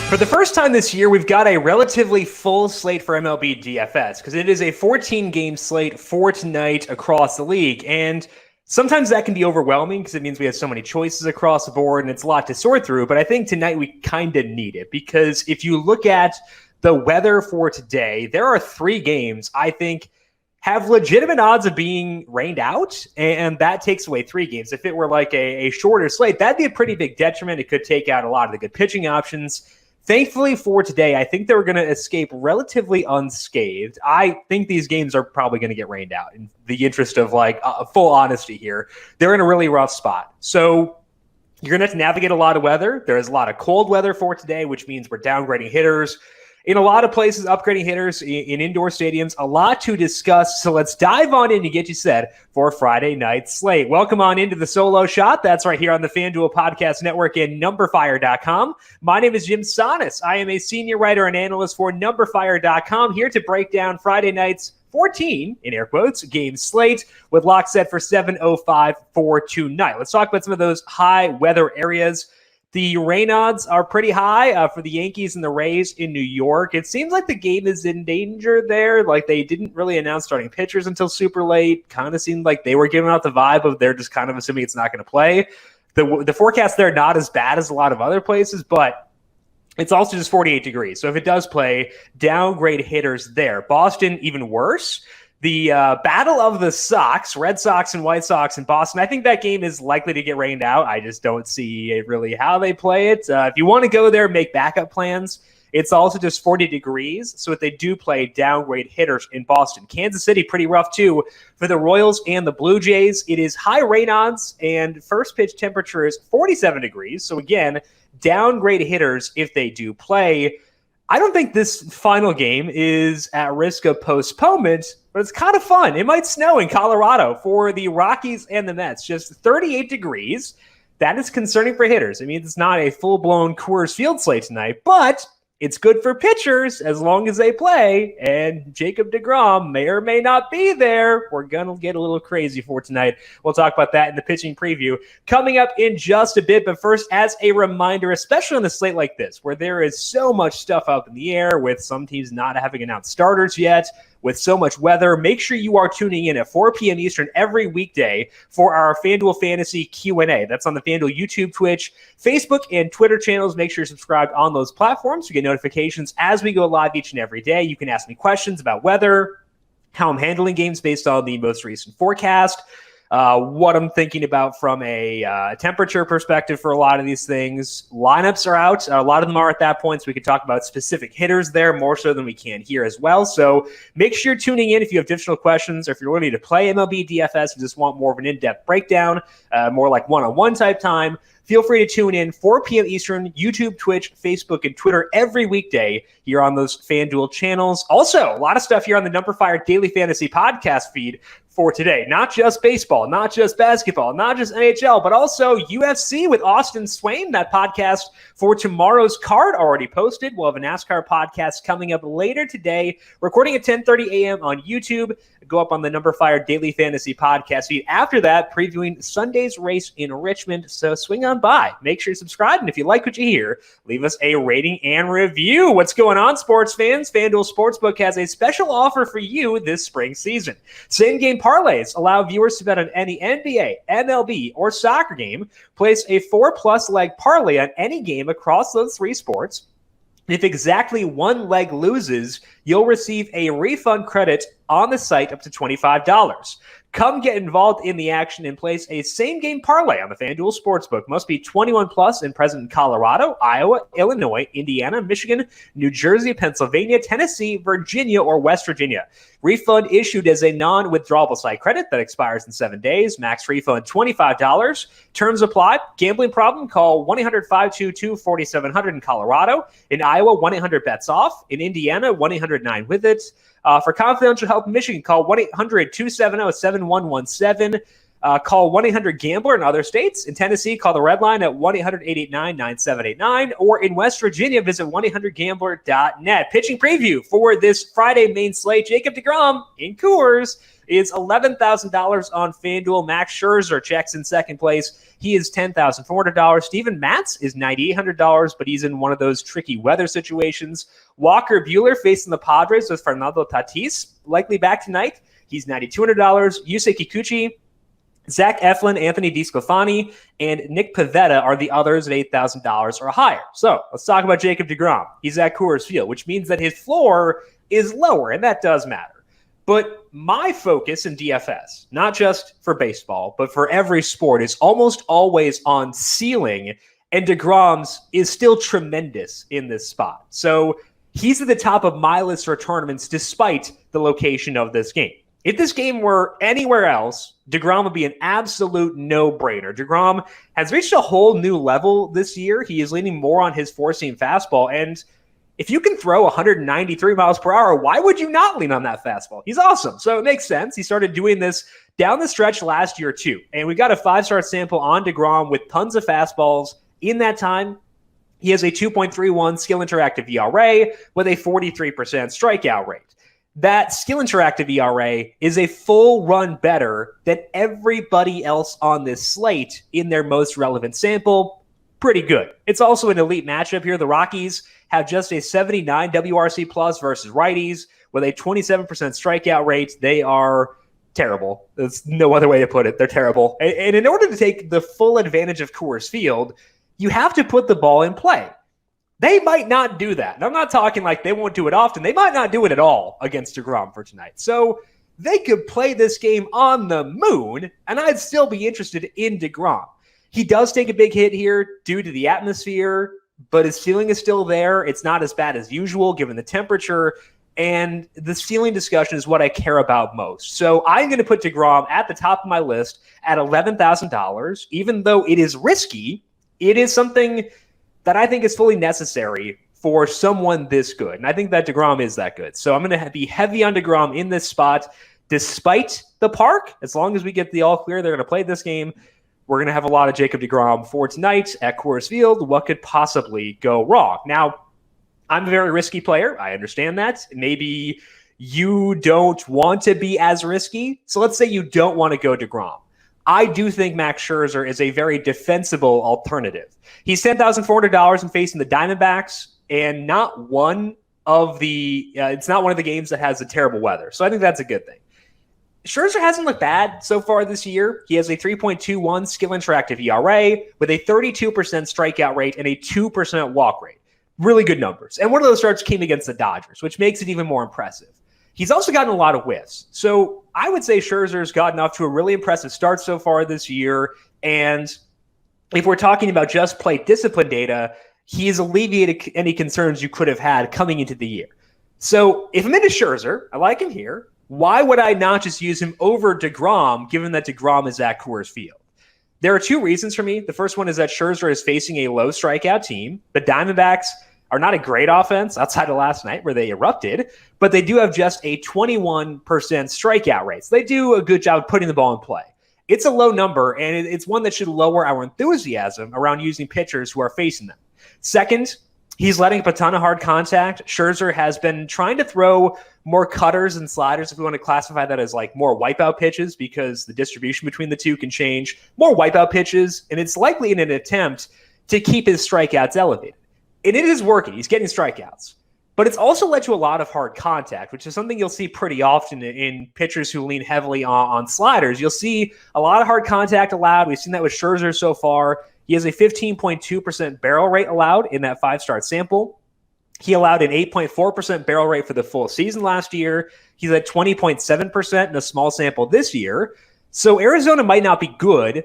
For the first time this year, we've got a relatively full slate for MLB DFS because it is a 14-game slate for tonight across the league. And sometimes that can be overwhelming because it means we have so many choices across the board and it's a lot to sort through. But I think tonight we kind of need it because if you look at the weather for today, there are 3 games I think have legitimate odds of being rained out, and that takes away 3 games. If it were like a shorter slate, that'd be a pretty big detriment. It could take out a lot of the good pitching options. Thankfully for today, I think they're going to escape relatively unscathed. I think these games are probably going to get rained out in the interest of full honesty here. They're in a really rough spot. So you're going to have to navigate a lot of weather. There is a lot of cold weather for today, which means we're downgrading hitters. In a lot of places, upgrading hitters in indoor stadiums, a lot to discuss. So let's dive on in and get you set for Friday night slate. Welcome on into the solo shot. That's right here on the FanDuel Podcast Network and numberFire.com. My name is Jim Sonis. I am a senior writer and analyst for numberFire.com, here to break down Friday night's 14, in air quotes, game slate with lock set for 7:05 for tonight. Let's talk about some of those high weather areas. The rain odds are pretty high for the Yankees and the Rays in New York. It seems like the game is in danger there. Like, they didn't really announce starting pitchers until super late. Kind of seemed like they were giving out the vibe of they're just kind of assuming it's not going to play. The forecast there not as bad as a lot of other places, but it's also just 48 degrees. So if it does play, downgrade hitters there. Boston, even worse. The battle of the Sox, Red Sox and White Sox in Boston, I think that game is likely to get rained out. I just don't see really how they play it. If you want to go there, make backup plans. It's also just 40 degrees, so if they do play, downgrade hitters in Boston. Kansas City, pretty rough too for the Royals and the Blue Jays. It is high rain odds, and first pitch temperature is 47 degrees. So again, downgrade hitters if they do play. I don't think this final game is at risk of postponement, but it's kind of fun. It might snow in Colorado for the Rockies and the Mets. Just 38 degrees. That is concerning for hitters. I mean, it's not a full-blown Coors Field slate tonight, but it's good for pitchers as long as they play, and Jacob deGrom may or may not be there. We're going to get a little crazy for tonight. We'll talk about that in the pitching preview coming up in just a bit. But first, as a reminder, especially on a slate like this, where there is so much stuff up in the air with some teams not having announced starters yet, with so much weather, make sure you are tuning in at 4 p.m. Eastern every weekday for our FanDuel Fantasy Q&A. That's on the FanDuel YouTube, Twitch, Facebook, and Twitter channels. Make sure you're subscribed on those platforms to get notifications as we go live each and every day. You can ask me questions about weather, how I'm handling games based on the most recent forecast, what I'm thinking about from a temperature perspective for a lot of these things. Lineups are out. A lot of them are at that point, so we can talk about specific hitters there more so than we can here as well. So make sure you're tuning in if you have additional questions, or if you're ready to play MLB DFS and just want more of an in-depth breakdown, more like one-on-one type time. Feel free to tune in 4 p.m. Eastern, YouTube, Twitch, Facebook, and Twitter every weekday here on those FanDuel channels. Also, a lot of stuff here on the numberFire Daily Fantasy Podcast feed for today. Not just baseball, not just basketball, not just NHL, but also UFC with Austin Swain. That podcast for tomorrow's card already posted. We'll have a NASCAR podcast coming up later today, recording at 10:30 a.m. on YouTube. Go up on the numberFire Daily Fantasy Podcast feed. After that, previewing Sunday's race in Richmond. So swing on by. Make sure you subscribe. And if you like what you hear, leave us a rating and review. What's going on, sports fans? FanDuel Sportsbook has a special offer for you this spring season. Same-game parlays allow viewers to bet on any NBA, MLB, or soccer game. Place a 4+ leg parlay on any game across those 3 sports. If exactly one leg loses, you'll receive a refund credit on the site up to $25. Come get involved in the action and place a same-game parlay on the FanDuel Sportsbook. Must be 21 plus and present in Colorado, Iowa, Illinois, Indiana, Michigan, New Jersey, Pennsylvania, Tennessee, Virginia, or West Virginia. Refund issued as a non-withdrawable site credit that expires in 7 days. Max refund $25. Terms apply. Gambling problem? Call 1-800-522-4700 in Colorado. In Iowa, 1-800-BETS-OFF. In Indiana, 1-800-9-WITH-IT. For confidential help in Michigan, call 1-800-270-7117. Call 1-800-GAMBLER in other states. In Tennessee, call the Red Line at 1-800-889-9789. Or in West Virginia, visit 1-800-GAMBLER.net. Pitching preview for this Friday main slate. Jacob deGrom in Coors is $11,000 on FanDuel. Max Scherzer checks in second place. He is $10,400. Steven Matz is $9,800, but he's in one of those tricky weather situations. Walker Buehler facing the Padres with Fernando Tatis, likely back tonight. He's $9,200. Yusei Kikuchi, Zach Eflin, Anthony D Sclafani, and Nick Pivetta are the others at $8,000 or higher. So let's talk about Jacob deGrom. He's at Coors Field, which means that his floor is lower, and that does matter. But my focus in DFS, not just for baseball, but for every sport, is almost always on ceiling, and deGrom's is still tremendous in this spot. So he's at the top of my list for tournaments despite the location of this game. If this game were anywhere else, deGrom would be an absolute no-brainer. deGrom has reached a whole new level this year. He is leaning more on his four-seam fastball, and if you can throw 193 miles per hour, why would you not lean on that fastball? He's awesome. So it makes sense. He started doing this down the stretch last year, too. And we got a 5-star sample on deGrom with tons of fastballs. In that time, he has a 2.31 skill interactive ERA with a 43% strikeout rate. That skill interactive ERA is a full run better than everybody else on this slate in their most relevant sample. Pretty good. It's also an elite matchup here. The Rockies have just a 79 WRC plus versus righties with a 27% strikeout rate. They are terrible. There's no other way to put it. They're terrible. And in order to take the full advantage of Coors Field, you have to put the ball in play. They might not do that. And I'm not talking like they won't do it often. They might not do it at all against deGrom for tonight. So they could play this game on the moon, and I'd still be interested in deGrom. He does take a big hit here due to the atmosphere, but his ceiling is still there. It's not as bad as usual given the temperature, and the ceiling discussion is what I care about most. So I'm going to put deGrom at the top of my list at $11,000. Even though it is risky, it is something that I think is fully necessary for someone this good. And I think that deGrom is that good. So I'm going to be heavy on deGrom in this spot, despite the park. As long as we get the all clear, they're going to play this game. We're going to have a lot of Jacob deGrom for tonight at Coors Field. What could possibly go wrong? Now, I'm a very risky player. I understand that. Maybe you don't want to be as risky. So let's say you don't want to go deGrom. I do think Max Scherzer is a very defensible alternative. He's $10,400 in facing the Diamondbacks, and it's not one of the games that has the terrible weather. So I think that's a good thing. Scherzer hasn't looked bad so far this year. He has a 3.21 skill interactive ERA with a 32% strikeout rate and a 2% walk rate. Really good numbers. And one of those starts came against the Dodgers, which makes it even more impressive. He's also gotten a lot of whiffs. So I would say Scherzer's gotten off to a really impressive start so far this year. And if we're talking about just plate discipline data, he's alleviated any concerns you could have had coming into the year. So if I'm into Scherzer, I like him here. Why would I not just use him over deGrom, given that deGrom is at Coors Field? There are two reasons for me. The first one is that Scherzer is facing a low strikeout team. The Diamondbacks are not a great offense outside of last night where they erupted, but they do have just a 21% strikeout rate. So they do a good job putting the ball in play. It's a low number, and it's one that should lower our enthusiasm around using pitchers who are facing them. Second, he's letting up a ton of hard contact. Scherzer has been trying to throw more cutters and sliders, if we want to classify that as like more wipeout pitches, because the distribution between the two can change. More wipeout pitches, and it's likely in an attempt to keep his strikeouts elevated. And it is working. He's getting strikeouts. But it's also led to a lot of hard contact, which is something you'll see pretty often in pitchers who lean heavily on sliders. You'll see a lot of hard contact allowed. We've seen that with Scherzer so far. He has a 15.2% barrel rate allowed in that 5-star sample. He allowed an 8.4% barrel rate for the full season last year. He's at 20.7% in a small sample this year. So Arizona might not be good,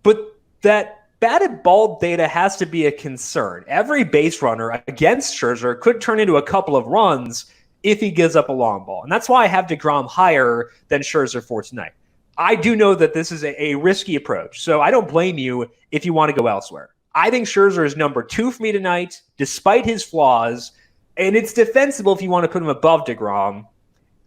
but that batted ball data has to be a concern. Every base runner against Scherzer could turn into a couple of runs if he gives up a long ball. And that's why I have deGrom higher than Scherzer for tonight. I do know that this is a risky approach, so I don't blame you if you want to go elsewhere. I think Scherzer is number 2 for me tonight, despite his flaws, and it's defensible if you want to put him above deGrom.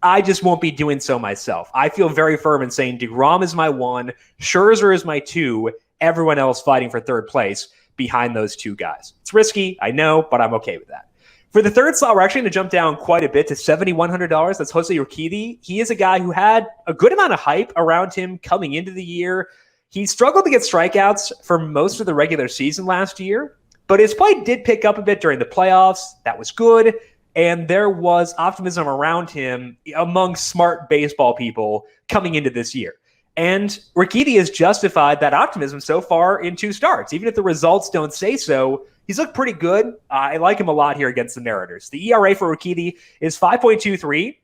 I just won't be doing so myself. I feel very firm in saying deGrom is my 1, Scherzer is my 2, everyone else fighting for third place behind those 2 guys. It's risky, I know, but I'm okay with that. For the third slot, we're actually going to jump down quite a bit to $7,100. That's Jose Rokiti. He is a guy who had a good amount of hype around him coming into the year. He struggled to get strikeouts for most of the regular season last year, but his play did pick up a bit during the playoffs. That was good. And there was optimism around him among smart baseball people coming into this year. And Rokiti has justified that optimism so far in 2 starts. Even if the results don't say so, he's looked pretty good. I like him a lot here against the Mariners. The ERA for Rokiti is 5.23,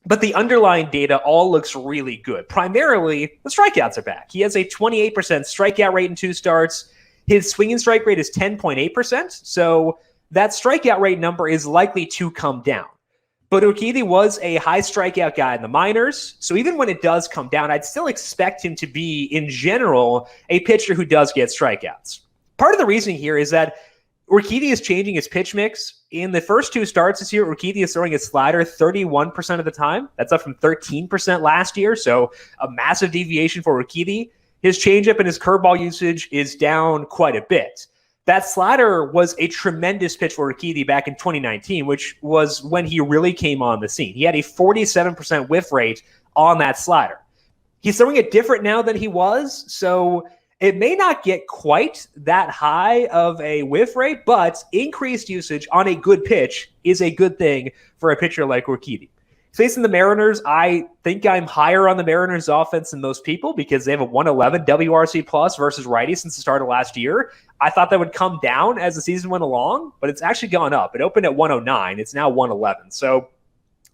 but the underlying data all looks really good. Primarily, the strikeouts are back. He has a 28% strikeout rate in 2 starts. His swing and strike rate is 10.8%, so that strikeout rate number is likely to come down. But Rokiti was a high strikeout guy in the minors, so even when it does come down, I'd still expect him to be, in general, a pitcher who does get strikeouts. Part of the reasoning here is that Rokiti is changing his pitch mix. In the first 2 starts this year, Rokiti is throwing his slider 31% of the time. That's up from 13% last year, so a massive deviation for Rokiti. His changeup and his curveball usage is down quite a bit. That slider was a tremendous pitch for Rokiti back in 2019, which was when he really came on the scene. He had a 47% whiff rate on that slider. He's throwing it different now than he was, so it may not get quite that high of a whiff rate, but increased usage on a good pitch is a good thing for a pitcher like Rokiti. Facing the Mariners, I think I'm higher on the Mariners offense than most people because they have a 111 WRC plus versus righty since the start of last year. I thought that would come down as the season went along, but it's actually gone up. It opened at 109. It's now 111. So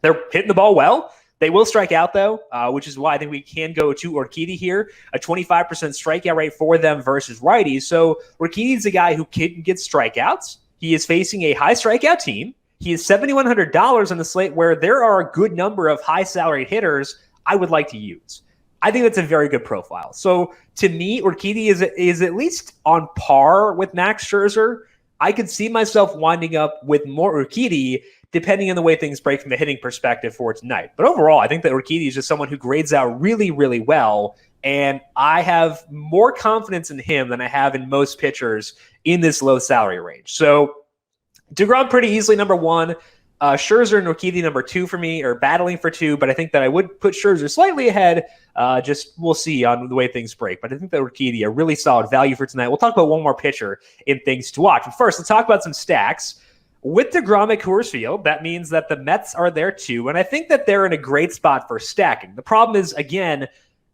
they're hitting the ball well. They will strike out, though, which is why I think we can go to Rokiti here. A 25% strikeout rate for them versus righties. So Rokiti is a guy who can get strikeouts. He is facing a high strikeout team. He is $7,100 on the slate where there are a good number of high salaried hitters I would like to use. I think that's a very good profile. So to me, Rokiti is at least on par with Max Scherzer. I could see myself winding up with more Rokiti depending on the way things break from the hitting perspective for tonight. But overall, I think that Rokiti is just someone who grades out really, really well. And I have more confidence in him than I have in most pitchers in this low salary range. So deGrom pretty easily number 1. Scherzer and Rokiti number 2 for me, or battling for 2, but I think that I would put Scherzer slightly ahead. Just we'll see on the way things break. But I think that Rokiti, a really solid value for tonight. We'll talk about one more pitcher in things to watch. But first, let's talk about some stacks. With deGrom at Coors Field, that means that the Mets are there too, and I think that they're in a great spot for stacking. The problem is, again,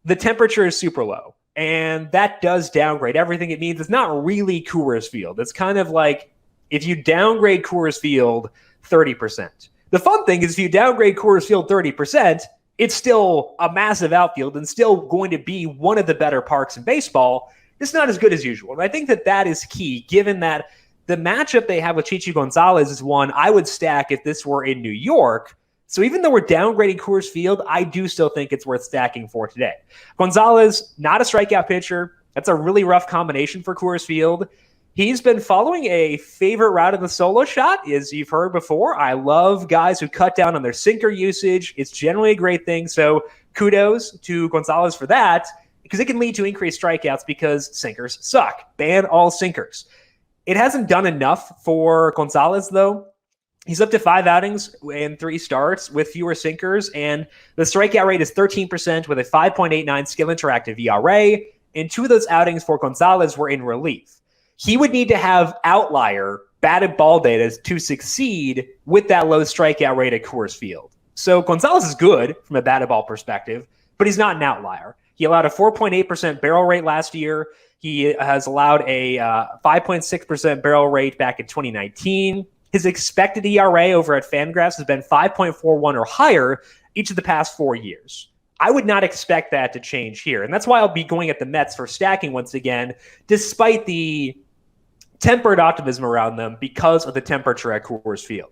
the temperature is super low, and that does downgrade everything. It means it's not really Coors Field. It's kind of like if you downgrade Coors Field 30%. The fun thing is if you downgrade Coors Field 30%, it's still a massive outfield and still going to be one of the better parks in baseball. It's not as good as usual. And I think that that is key, given that the matchup they have with Chichi Gonzalez is one I would stack if this were in New York. So even though we're downgrading Coors Field, I do still think it's worth stacking for today. Gonzalez, not a strikeout pitcher. That's a really rough combination for Coors Field. He's been following a favorite route of the solo shot, as you've heard before. I love guys who cut down on their sinker usage. It's generally a great thing. So kudos to Gonzalez for that, because it can lead to increased strikeouts because sinkers suck. Ban all sinkers. It hasn't done enough for Gonzalez, though. He's up to 5 outings and 3 starts with fewer sinkers, and the strikeout rate is 13% with a 5.89 skill interactive ERA, and 2 of those outings for Gonzalez were in relief. He would need to have outlier batted ball data to succeed with that low strikeout rate at Coors Field. So Gonzalez is good from a batted ball perspective, but he's not an outlier. He allowed a 4.8% barrel rate last year. He has allowed a 5.6% barrel rate back in 2019. His expected ERA over at FanGraphs has been 5.41 or higher each of the past 4 years. I would not expect that to change here. And that's why I'll be going at the Mets for stacking once again, despite the tempered optimism around them because of the temperature at Coors Field.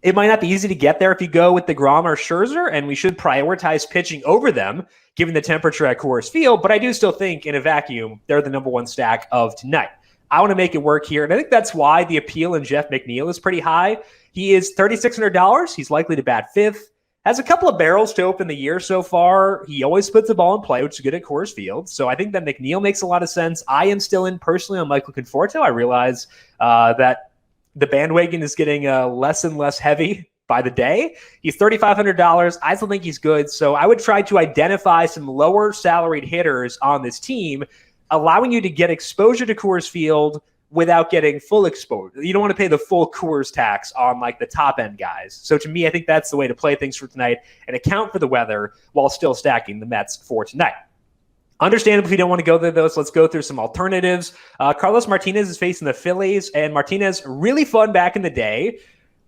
It might not be easy to get there if you go with deGrom or Scherzer, and we should prioritize pitching over them, given the temperature at Coors Field, but I do still think in a vacuum, they're the number 1 stack of tonight. I want to make it work here, and I think that's why the appeal in Jeff McNeil is pretty high. He is $3,600. He's likely to bat 5th. Has a couple of barrels to open the year so far. He always puts the ball in play, which is good at Coors Field. So I think that Mcneil makes a lot of sense. I am still in personally on Michael Conforto. I realize that the bandwagon is getting less and less heavy by the day. He's $3,500. I still think he's good. So I would try to identify some lower salaried hitters on this team, allowing you to get exposure to Coors Field without getting full exposure. You don't want to pay the full Coors tax on like the top end guys. So to me, I think that's the way to play things for tonight and account for the weather while still stacking the Mets for tonight. Understandably, if you don't want to go there, though, so let's go through some alternatives. Carlos Martinez is facing the Phillies, and Martinez, really fun back in the day,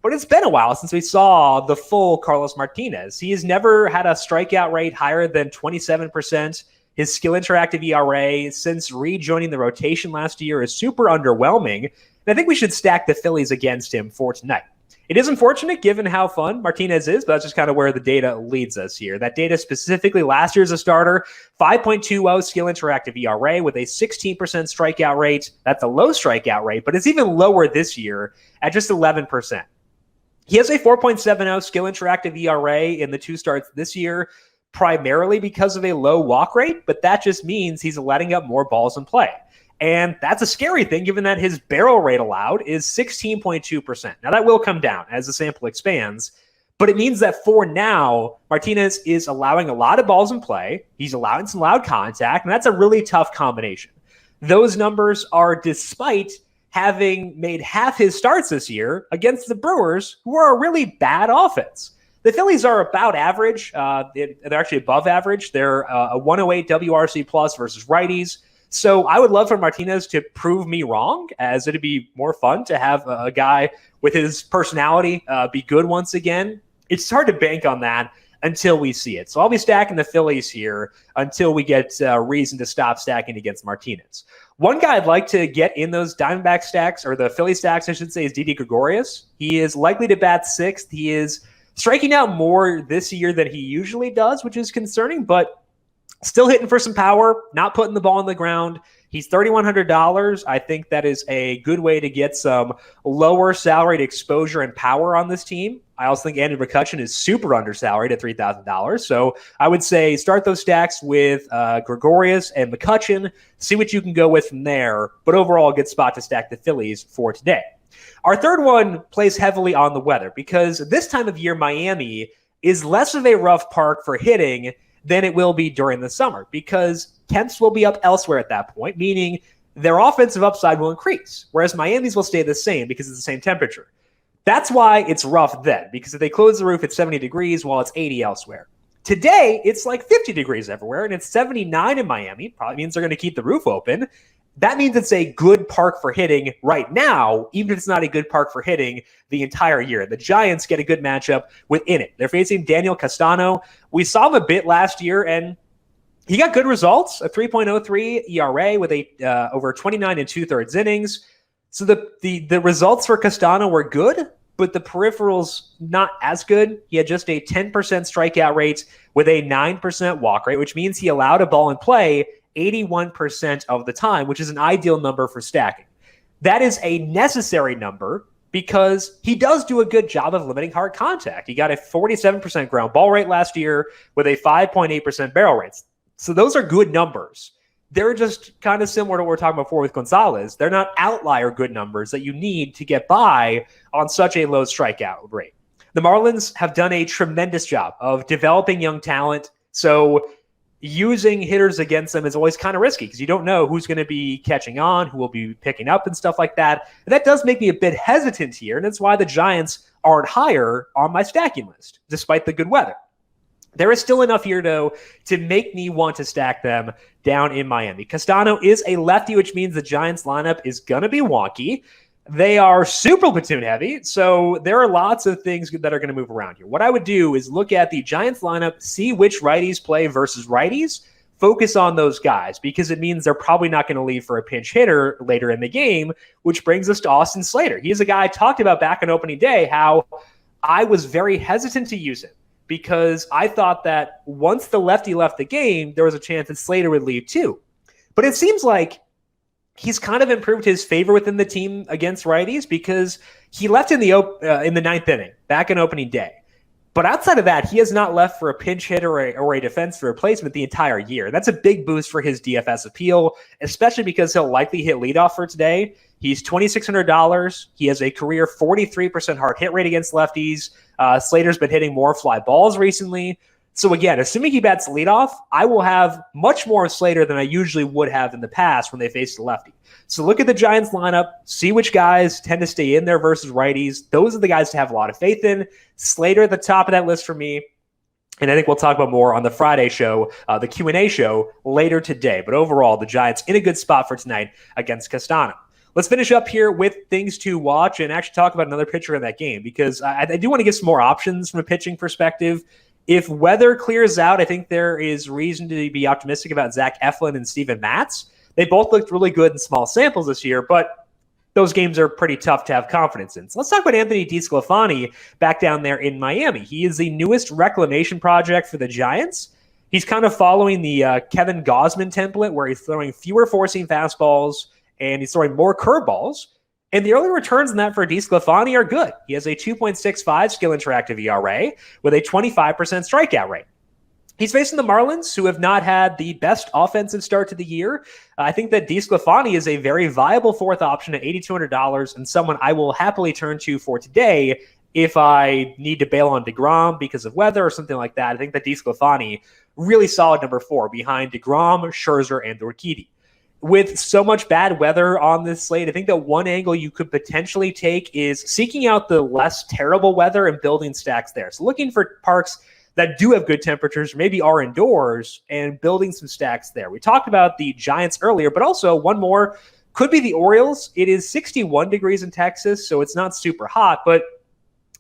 but it's been a while since we saw the full Carlos Martinez. He has never had a strikeout rate higher than 27%. His skill interactive ERA since rejoining the rotation last year is super underwhelming, and I think we should stack the Phillies against him for tonight. It is unfortunate given how fun Martinez is, but that's just kind of where the data leads us here. That data specifically last year as a starter, 5.20 skill interactive ERA with a 16% strikeout rate. That's a low strikeout rate, but it's even lower this year at just 11%. He has a 4.70 skill interactive ERA in the 2 starts this year, primarily because of a low walk rate, but that just means he's letting up more balls in play. And that's a scary thing given that his barrel rate allowed is 16.2%. Now that will come down as the sample expands, but it means that for now, Martinez is allowing a lot of balls in play. He's allowing some loud contact, and that's a really tough combination. Those numbers are despite having made half his starts this year against the Brewers, who are a really bad offense. The Phillies are about average. They're actually above average. They're a 108 WRC plus versus righties. So I would love for Martinez to prove me wrong, as it'd be more fun to have a guy with his personality be good once again. It's hard to bank on that until we see it. So I'll be stacking the Phillies here until we get reason to stop stacking against Martinez. One guy I'd like to get in those Diamondback stacks, or the Philly stacks, I should say, is D Gregorius. He is likely to bat 6th. He is striking out more this year than he usually does, which is concerning, but still hitting for some power, not putting the ball on the ground. He's $3,100. I think that is a good way to get some lower salaried exposure and power on this team. I also think Andrew McCutchen is super undersalaried at $3,000. So I would say start those stacks with Gregorius and McCutchen, see what you can go with from there. But overall, a good spot to stack the Phillies for today. Our third one plays heavily on the weather because this time of year, Miami is less of a rough park for hitting than it will be during the summer because temps will be up elsewhere at that point, meaning their offensive upside will increase, whereas Miami's will stay the same because it's the same temperature. That's why it's rough then, because if they close the roof at 70 degrees while it's 80 elsewhere. Today, it's like 50 degrees everywhere, and it's 79 in Miami. Probably means they're going to keep the roof open. That means it's a good park for hitting right now, even if it's not a good park for hitting the entire year. The Giants get a good matchup within it. They're facing Daniel Castano. We saw him a bit last year, and he got good results, a 3.03 ERA with a over 29 and 2/3 innings. So the results for Castano were good, but the peripherals not as good. He had just a 10% strikeout rate with a 9% walk rate, which means he allowed a ball in play 81% of the time, which is an ideal number for stacking. That is a necessary number because he does do a good job of limiting hard contact. He got a 47% ground ball rate last year with a 5.8% barrel rate. So those are good numbers. They're just kind of similar to what we were talking about before with Gonzalez. They're not outlier good numbers that you need to get by on such a low strikeout rate. The Marlins have done a tremendous job of developing young talent. So using hitters against them is always kind of risky because you don't know who's going to be catching on, who will be picking up and stuff like that. And that does make me a bit hesitant here, and that's why the Giants aren't higher on my stacking list, despite the good weather. There is still enough here, though, to make me want to stack them down in Miami. Castano is a lefty, which means the Giants lineup is going to be wonky. They are super platoon heavy, so there are lots of things that are going to move around here. What I would do is look at the Giants lineup, see which righties play versus righties, focus on those guys because it means they're probably not going to leave for a pinch hitter later in the game, which brings us to Austin Slater. He is a guy I talked about back on opening day, how I was very hesitant to use him because I thought that once the lefty left the game, there was a chance that Slater would leave too. But it seems like he's kind of improved his favor within the team against righties because he left in the ninth inning back in opening day. But outside of that, he has not left for a pinch hit or a defensive replacement the entire year. That's a big boost for his DFS appeal, especially because he'll likely hit leadoff for today. He's $2,600. He has a career 43% hard hit rate against lefties. Slater's been hitting more fly balls recently. So again, assuming he bats leadoff, I will have much more of Slater than I usually would have in the past when they faced a lefty. So look at the Giants lineup, see which guys tend to stay in there versus righties. Those are the guys to have a lot of faith in. Slater at the top of that list for me. And I think we'll talk about more on the Friday show, the Q&A show later today. But overall, the Giants in a good spot for tonight against Castano. Let's finish up here with things to watch and actually talk about another pitcher in that game, because I do want to get some more options from a pitching perspective. If weather clears out, I think there is reason to be optimistic about Zach Eflin and Steven Matz. They both looked really good in small samples this year, but those games are pretty tough to have confidence in. So let's talk about Anthony D Sclafani back down there in Miami. He is the newest reclamation project for the Giants. He's kind of following the Kevin Gausman template, where he's throwing fewer four-seam fastballs and he's throwing more curveballs. And the early returns in that for D Sclafani are good. He has a 2.65 skill interactive ERA with a 25% strikeout rate. He's facing the Marlins, who have not had the best offensive start to the year. I think that D Sclafani is a very viable fourth option at $8,200 and someone I will happily turn to for today if I need to bail on deGrom because of weather or something like that. I think that D Sclafani, really solid number 4 behind deGrom, Scherzer, and Rokiti. With so much bad weather on this slate, I think that one angle you could potentially take is seeking out the less terrible weather and building stacks there. So looking for parks that do have good temperatures, maybe are indoors, and building some stacks there. We talked about the Giants earlier, but also one more could be the Orioles. It is 61 degrees in Texas, so it's not super hot, but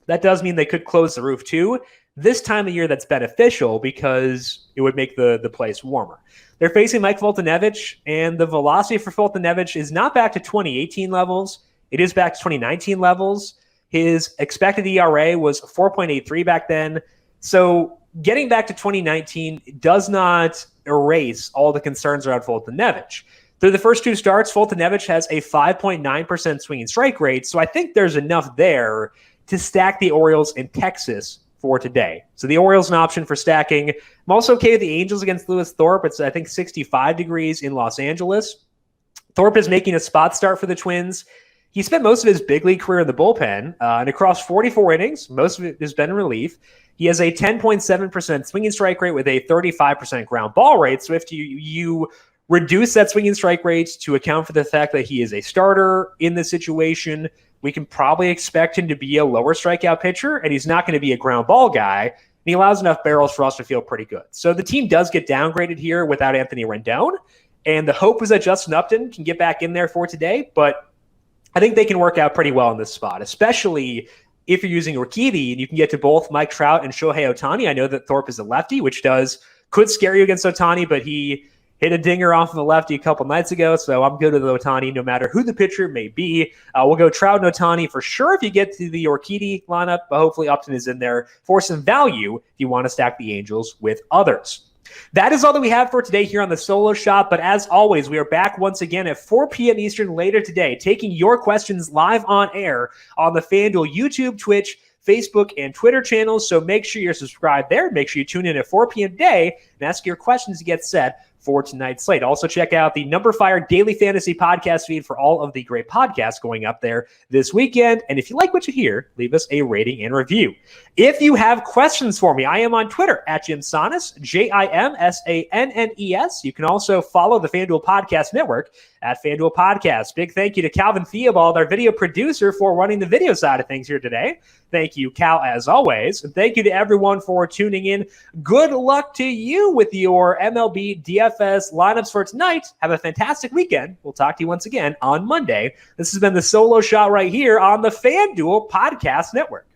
that does mean they could close the roof too. This time of year, that's beneficial because it would make the place warmer. They're facing Mike Foltynewicz, and the velocity for Foltynewicz is not back to 2018 levels. It is back to 2019 levels. His expected ERA was 4.83 back then. So getting back to 2019 does not erase all the concerns around Foltynewicz. Through the first 2 starts, Foltynewicz has a 5.9% swinging strike rate, so I think there's enough there to stack the Orioles in Texas for today. So the Orioles an option for stacking. I'm also okay with the Angels against Lewis Thorpe. It's, I think, 65 degrees in Los Angeles. Thorpe is making a spot start for the Twins. He spent most of his big league career in the bullpen, and across 44 innings, most of it has been in relief. He has a 10.7% swinging strike rate with a 35% ground ball rate. So if you reduce that swinging strike rate to account for the fact that he is a starter in this situation, we can probably expect him to be a lower strikeout pitcher, and he's not going to be a ground ball guy. And he allows enough barrels for us to feel pretty good. So the team does get downgraded here without Anthony Rendon, and the hope is that Justin Upton can get back in there for today, but I think they can work out pretty well in this spot, especially if you're using Rokiti and you can get to both Mike Trout and Shohei Ohtani. I know that Thorpe is a lefty, which could scare you against Ohtani, but he hit a dinger off of the lefty a couple nights ago, so I'm good with Ohtani no matter who the pitcher may be. We'll go Trout and Ohtani for sure if you get to the Rokiti lineup, but hopefully Upton is in there for some value if you want to stack the Angels with others. That is all that we have for today here on the Solo Shop, but as always, we are back once again at 4 p.m. Eastern later today, taking your questions live on air on the FanDuel YouTube, Twitch, Facebook, and Twitter channels, so make sure you're subscribed there. Make sure you tune in at 4 p.m. today and ask your questions to get set for tonight's slate. Also, check out the numberFire Daily Fantasy Podcast feed for all of the great podcasts going up there this weekend. And if you like what you hear, leave us a rating and review. If you have questions for me, I am on Twitter at JimSannes, JimSannes. You can also follow the FanDuel Podcast Network at FanDuel Podcast. Big thank you to Calvin Theobald, our video producer, for running the video side of things here today. Thank you, Cal, as always. And thank you to everyone for tuning in. Good luck to you with your MLB DFS lineups for tonight. Have a fantastic weekend. We'll talk to you once again on Monday. This has been the Solo Shot right here on the FanDuel Podcast Network.